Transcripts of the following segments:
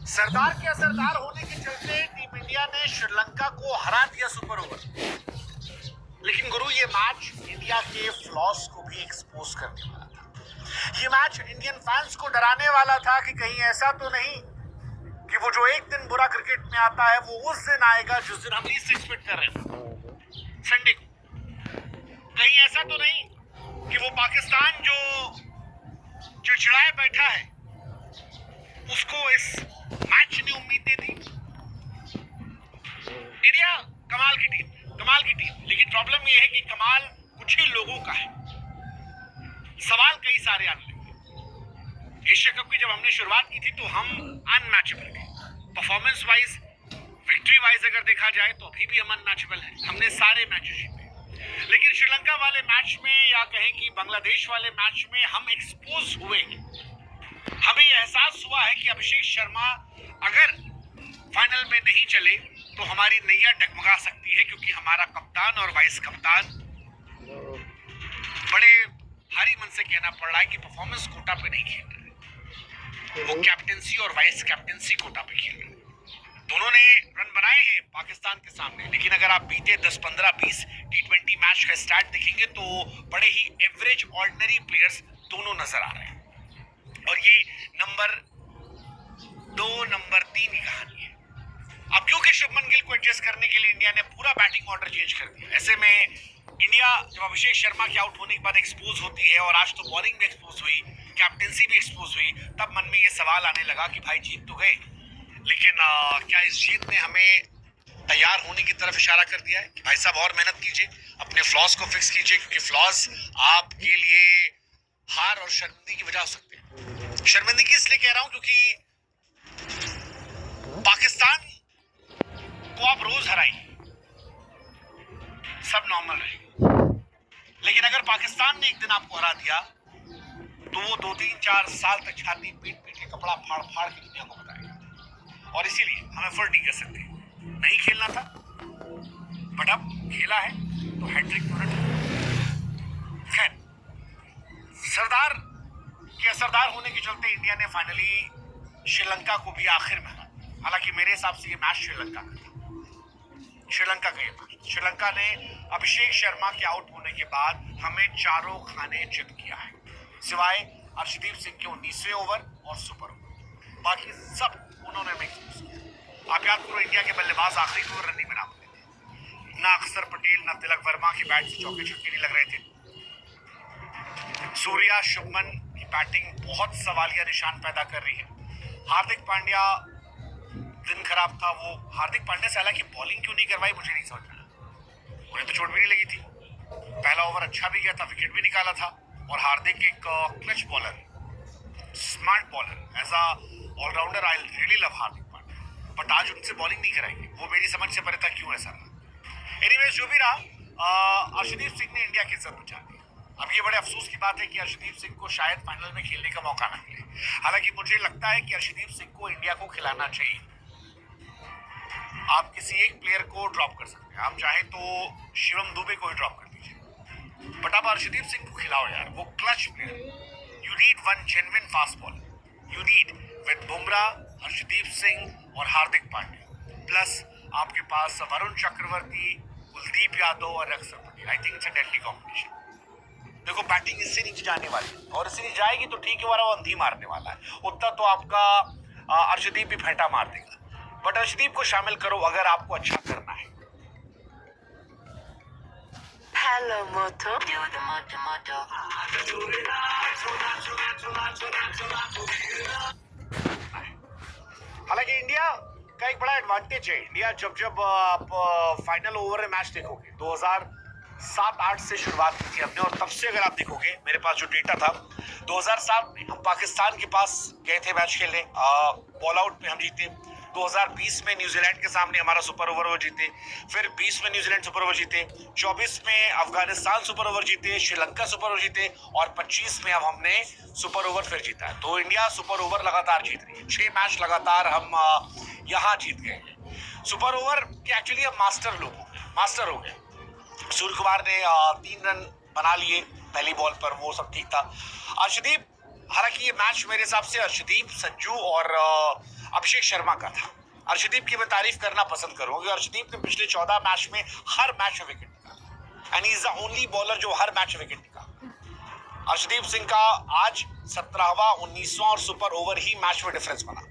सरदार के असरदार होने के चलते टीम इंडिया ने श्रीलंका को हरा दिया सुपर ओवर। लेकिन गुरु, ये मैच इंडिया के फ्लॉस को भी एक्सपोज करने वाला था। ये मैच इंडियन फैंस को डराने वाला था कि कहीं ऐसा तो नहीं कि वो जो एक दिन बुरा क्रिकेट में आता है वो उस दिन आएगा जिस दिन हम लीस्ट एक्सपेक्ट कर रहे थे, संडे को। कहीं ऐसा तो नहीं कि वो पाकिस्तान जो चिड़चिड़ाए बैठा है उसको इस मैच ने उम्मीद दे दी। इंडिया कमाल की टीम, लेकिन प्रॉब्लम ये है कि कमाल कुछ ही लोगों का है, सवाल कई सारे आने लगे। एशिया कप की जब हमने शुरुआत की थी तो हम अनमैचेबल थे, परफॉर्मेंस वाइज, विक्ट्री वाइज अगर देखा जाए तो अभी भी हम अनमैचेबल है। हमने सारे मैचेस जीते, लेकिन श्रीलंका वाले मैच में या कहें कि बांग्लादेश वाले मैच में हम एक्सपोज हुए। हमें एहसास हुआ है कि अभिषेक शर्मा अगर फाइनल में नहीं चले तो हमारी नैया डगमगा सकती है, क्योंकि हमारा कप्तान और वाइस कप्तान बड़े भारी मन से कहना पड़ रहा है कि परफॉर्मेंस कोटा पे नहीं खेल रहे, वो कैप्टेंसी और वाइस कैप्टेंसी कोटा पे खेल रहे। दोनों ने रन बनाए हैं पाकिस्तान के सामने, लेकिन अगर आप बीते 10, 15, 20 T20 मैच का स्टार्ट देखेंगे तो बड़े ही एवरेज ऑर्डिनरी प्लेयर्स दोनों नजर आ रहे हैं। और ये नंबर 2, नंबर 3 की कहानी है। अब क्योंकि शुभमन गिल को एडजस्ट करने के लिए इंडिया ने पूरा बैटिंग ऑर्डर चेंज कर दिया, ऐसे में इंडिया जब अभिषेक शर्मा के आउट होने के बाद एक्सपोज होती है, और आज तो बॉलिंग भी एक्सपोज हुई, कैप्टेंसी भी एक्सपोज हुई, तब मन में ये सवाल आने लगा कि भाई जीत तो गए, लेकिन क्या इस जीत ने हमें तैयार होने की तरफ इशारा कर दिया है कि भाई साहब और मेहनत कीजिए, अपने फ्लॉस को फिक्स कीजिए, क्योंकि फ्लॉस आपके लिए हार और शर्मिंदगी की वजह हो सकती है। शर्मिंदगी इसलिए कह रहा हूं क्योंकि पाकिस्तान को आप रोज हराइए, सब नॉर्मल रहेगा, लेकिन अगर पाकिस्तान ने एक दिन आपको हरा दिया तो वो 2, 3, 4 साल तक छाती पीट पीट के कपड़ा फाड़ फाड़ के दुनिया को बताएगा। और इसीलिए हमें फर्क नहीं कर सकते, नहीं खेलना था बट अब खेला है तो हैट्रिक पूरा। खैर, सरदार के असरदार होने के चलते इंडिया ने फाइनली श्रीलंका को भी आखिर में हरा। हालांकि मेरे हिसाब से ये मैच श्रीलंका का था, श्रीलंका का ये मैच। श्रीलंका ने अभिषेक शर्मा के आउट होने के बाद हमें चारों खाने चित किया है, सिवाय अर्शदीप सिंह के 19वें ओवर और सुपर ओवर, बाकी सब उन्होंने मिक्स किया। आप याद करो, इंडिया के बल्लेबाज आखिरी को रन नहीं बना पाए थे, ना अक्षर पटेल ना तिलक वर्मा के बैट से चौके छक्के नहीं लग रहे थे। सूर्या, शुभमन की बैटिंग बहुत सवालिया निशान पैदा कर रही है। हार्दिक पांड्या, दिन खराब था, वो हार्दिक पांड्या से हालांकि बॉलिंग क्यों नहीं करवाई मुझे नहीं समझ आया। उन्हें तो चोट भी नहीं लगी थी, पहला ओवर अच्छा भी गया था, विकेट भी निकाला था, और हार्दिक एक clutch bowler, smart bowler, as a allrounder I really love Hardik Pandya, but आज उनसे बॉलिंग नहीं कराएंगे, वो मेरी समझ से परे था क्यों ऐसा रहा। एनीवेज, जो भी रहा, अर्शदीप सिंह ने इंडिया की इज्जत बचा दी। अब ये बड़े अफसोस की बात है कि अर्शदीप सिंह को शायद फाइनल में खेलने का मौका ना मिले। हालांकि मुझे लगता है कि अर्शदीप सिंह को इंडिया को खिलाना चाहिए। आप किसी एक प्लेयर को ड्रॉप कर सकते हैं, आप चाहे तो शिवम दुबे को ही ड्रॉप कर दीजिए, बट आप अर्शदीप सिंह को खिलाओ यार, वो clutch player. You need one genuine fast bowler, you need with Bumrah, Arshdeep Singh और हार्दिक पांड्या, प्लस आपके पास वरुण चक्रवर्ती, कुलदीप यादव और अक्षर Patel. I think it's a deadly combination. देखो, बैटिंग इससे नीचे जाने वाली है, और इससे नीचे जाएगी तो ठीक है, वो अंधी मारने वाला है, उतना तो आपका अर्शदीप भी फेंटा मार देगा, बट अर्शदीप को शामिल करो अगर आपको अच्छा करना है। Hello, Moto. हालांकि इंडिया का एक बड़ा एडवांटेज है, इंडिया जब आप फाइनल ओवर में मैच देखोगे, 2007-8 से शुरुआत की थी हमने, और तब से अगर आप देखोगे, मेरे पास जो डेटा था, 2007 में हम पाकिस्तान के पास गए थे मैच खेलने, बॉल आउट में हम जीते। 2020 में न्यूजीलैंड के सामने हमारा सुपर ओवर वो जीते, फिर 20 में न्यूजीलैंड सुपर ओवर जीते, 24 में अफगानिस्तान सुपर ओवर जीते, श्रीलंका सुपर ओवर जीते, और 25 में अब हमने सुपर ओवर फिर जीता है। तो इंडिया सुपर ओवर लगातार जीत रही है, 6 मैच लगातार हम यहाँ जीत गए हैं। सुपर ओवर के एक्चुअली अब मास्टर हो गए। सूर्य कुमार ने 3 रन बना लिए पहली बॉल पर, वो सब ठीक था। अर्शदीप, हालांकि ये मैच मेरे हिसाब से अर्शदीप, संजू और अभिषेक शर्मा का था। अर्शदीप की मैं तारीफ करना पसंद करूंगा। अर्शदीप ने पिछले 14 मैच में हर मैच में विकेट निकाला and he is the only bowler जो हर मैच में विकेट निकाला। अर्शदीप सिंह का आज 17वां 19वां और सुपर ओवर ही मैच में डिफरेंस बना,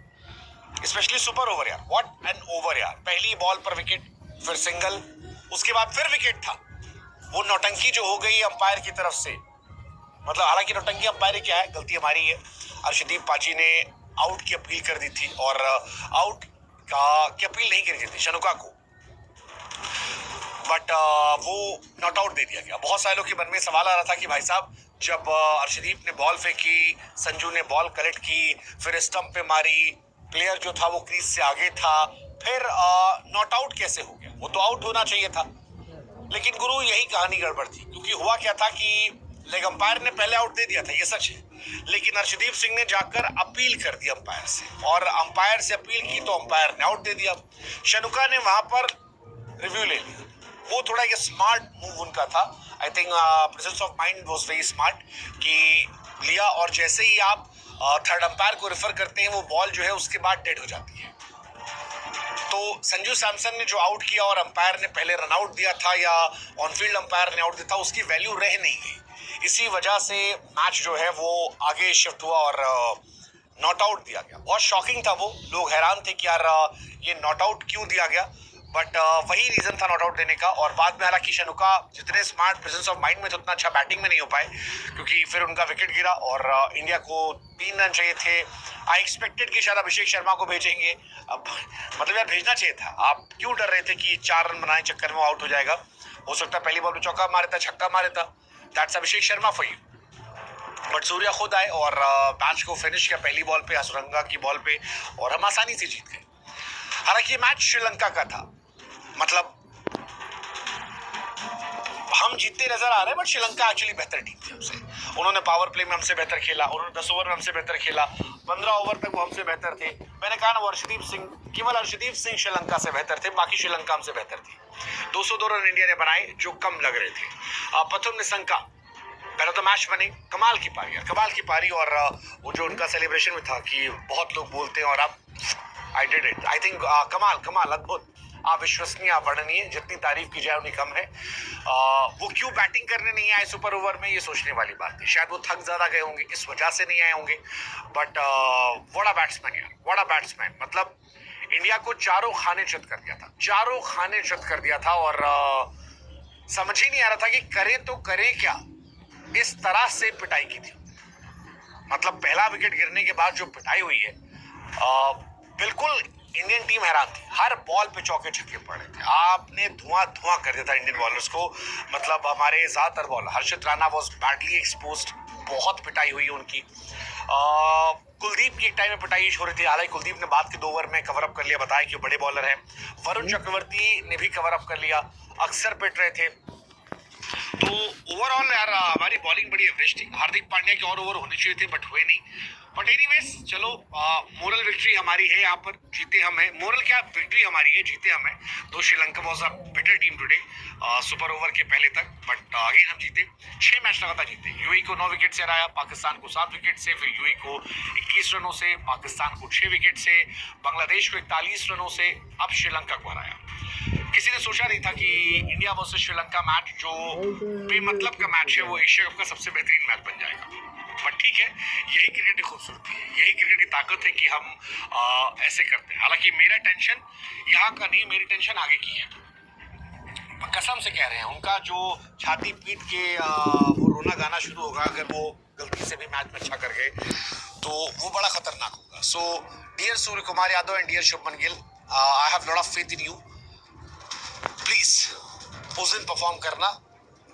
स्पेशली सुपर ओवर यार, व्हाट एन ओवर यार। पहली बॉल पर विकेट, फिर सिंगल, उसके बाद फिर विकेट था। वो नौटंकी जो हो गई अंपायर की तरफ से, मतलब हालांकि नौटंकी अंपायर क्या है, गलती हमारी है। अर्शदीप पाजी ने आउट की अपील कर दी थी और आउट की अपील नहीं करी थी शनुका को, बट वो नॉट आउट दे दिया गया। बहुत सारे लोग के मन में सवाल आ रहा था कि भाई साहब जब अर्शदीप ने बॉल फेंकी, संजू ने बॉल कलेक्ट की, फिर स्टंप पे मारी, प्लेयर जो था वो क्रीज से आगे था, फिर नॉट आउट कैसे हो गया? वो तो आउट होना चाहिए था। लेकिन गुरु यही कहानी गड़बड़ थी, क्योंकि हुआ क्या था कि लेग अंपायर ने पहले आउट दे दिया था, ये सच है, लेकिन अर्शदीप सिंह ने जाकर अपील कर दी अंपायर से, और अंपायर से अपील की तो अंपायर ने आउट दे दिया। शनुका ने वहां पर रिव्यू ले लिया। वो थोड़ा एक स्मार्ट मूव उनका था। I think presence of mind was very smart कि लिया, और जैसे ही आप थर्ड अंपायर को रेफर करते हैं वो बॉल जो है उसके बाद डेड हो जाती है। तो संजू सैमसन ने जो आउट किया और अंपायर ने पहले रन आउट दिया था या ऑनफील्ड अंपायर ने आउट दिया था, उसकी वैल्यू रह नहीं गई। इसी वजह से मैच जो है वो आगे शिफ्ट हुआ और नॉट आउट दिया गया। बहुत शॉकिंग था वो, लोग हैरान थे कि यार ये नॉट आउट क्यों दिया गया, बट वही रीजन था नॉट आउट देने का। और बाद में हालांकि शनुका जितने स्मार्ट प्रेजेंस ऑफ माइंड में थे उतना अच्छा बैटिंग में नहीं हो पाए, क्योंकि फिर उनका विकेट गिरा और इंडिया को 3 रन चाहिए थे। आई एक्सपेक्टेड कि शायद अभिषेक शर्मा को भेजेंगे, अब मतलब यार भेजना चाहिए था। आप क्यों डर रहे थे कि 4 रन बनाने चक्कर में आउट हो जाएगा? हो सकता है पहली बॉल पे चौका मारे था, छक्का मारे था, that's Abhishek Sharma for you. But Surya खुद आए और मैच को फिनिश किया पहली बॉल पे, असुरंगा की बॉल पे, और हम आसानी से जीत गए। हालांकि ये मैच श्रीलंका का था, मतलब हम जीतते नजर आ रहे हैं, बट श्रीलंका एक्चुअली बेहतर टीम थी हमसे। उन्होंने पावर प्ले में हमसे बेहतर खेला, उन्होंने 10 ओवर में हमसे बेहतर खेला, 15 ओवर तक वो हमसे बेहतर थे। मैंने कहा ना, वो अर्शदीप सिंह, केवल अर्शदीप सिंह श्रीलंका से बेहतर थे, बाकी श्रीलंका हमसे बेहतर थी। 202 रन इंडिया ने बनाए जो कम लग रहे थे। प्रथम निशंका पहले तो मैच बने, कमाल की पारी, कमाल की पारी। और वो जो उनका सेलिब्रेशन में था कि बहुत लोग बोलते हैं और अब I did it, I think कमाल कमाल, अद्भुत, अविश्वसनीय, अवर्णनीय, जितनी तारीफ की जाए उतनी कम है। वो क्यों बैटिंग करने नहीं आए सुपर ओवर में, ये सोचने वाली बात है। शायद वो थक ज्यादा गए होंगे, इस वजह से नहीं आए होंगे, बट व्हाट अ बैट्समैन यार, व्हाट अ बैट्समैन। मतलब इंडिया को चारों खाने चित कर दिया था, चारों खाने चित कर दिया था, और समझ ही नहीं आ रहा था कि करें तो करें क्या। इस तरह से पिटाई की थी, मतलब पहला विकेट गिरने के बाद जो पिटाई हुई है, बिल्कुल इंडियन टीम हैरान थी। हर बॉल पे चौके छक्के पड़ रहे थे, आपने धुआं धुआं कर दिया था इंडियन बॉलर्स को। मतलब हमारे ज्यादातर bowler, Harshit Rana was badly exposed, बहुत पिटाई हुई उनकी। कुलदीप की एक टाइम में पिटाई हो रही थी, हालांकि कुलदीप ने बाद के 2 ओवर में कवर अप कर लिया, बताया कि बड़े बॉलर हैं। वरुण चक्रवर्ती ने भी कवर अप कर लिया, अक्सर पिट रहे थे। तो ओवरऑल यार हमारी बॉलिंग बड़ी एवरेज थी। हार्दिक पांड्या के और ओवर होने चाहिए थे, बट हुए नहीं। बट एनीवेज चलो, मोरल विक्ट्री हमारी है, यहाँ पर जीते हम हैं। मोरल क्या, विक्ट्री हमारी है, जीते हम हैं। दो Sri Lanka was a better team today super over के पहले तक, बट अगेन हम जीते। 6 मैच लगातार जीते। यूएई को 9 विकेट से हराया, पाकिस्तान को 7 विकेट से, फिर यूएई को 21 रनों से, पाकिस्तान को 6 विकेट से, बांग्लादेश को 41 रनों से, अब श्रीलंका को हराया। किसी ने सोचा नहीं था कि इंडिया वर्सेस श्रीलंका मैच, जो बेमतलब का मैच है, वो एशिया कप का सबसे बेहतरीन मैच बन जाएगा। बट ठीक है, यही क्रिकेट की खूबसूरती है, यही क्रिकेट की ताकत है कि हम ऐसे करते हैं। हालांकि मेरा टेंशन यहाँ का नहीं, मेरी टेंशन आगे की है। कसम से कह रहे हैं, उनका जो छाती पीट के वो रोना गाना शुरू होगा अगर वो गलती से भी मैच में अच्छा कर गए, तो वो बड़ा खतरनाक होगा। So dear Surya Kumar Yadav and dear Shubman Gill, I have lot of faith in you. Please उस दिन परफॉर्म करना,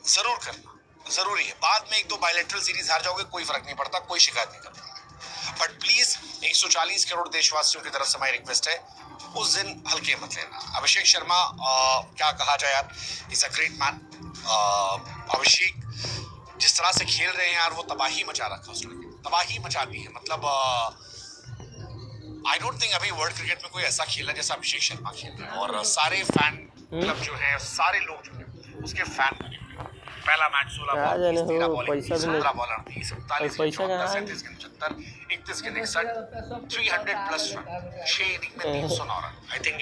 जरूर करना, जरूरी है। बाद में 1-2 बायलैटरल सीरीज हार जाओगे, कोई फर्क नहीं पड़ता, कोई शिकायत नहीं करता। बट प्लीज 140 करोड़ देशवासियों की तरफ से हमारी रिक्वेस्ट है, उस दिन हल्के मत लेना। अभिषेक शर्मा, क्या कहा जाए यार, इज अ ग्रेट मैन। अभिषेक जिस तरह से खेल रहे हैं यार, वो तबाही मचा रखा उसने, तबाही मचा दी है। मतलब आई डोंट थिंक अभी वर्ल्ड क्रिकेट में कोई ऐसा खेला जैसा अभिषेक शर्मा खेल रहा है। और सारे फैन क्लब जो है, सारे लोग जो है उसके फैन बने हुए। पहला मैच 16 क्या बॉल जाने 30 13 हो, बॉल पैसा भी 17 बॉलर थी 47 के पैसा 74 कहाँ है? 37 के 75 31 के 61 300 प्लस रन 6 इनिंग में 309 रन आई थिंक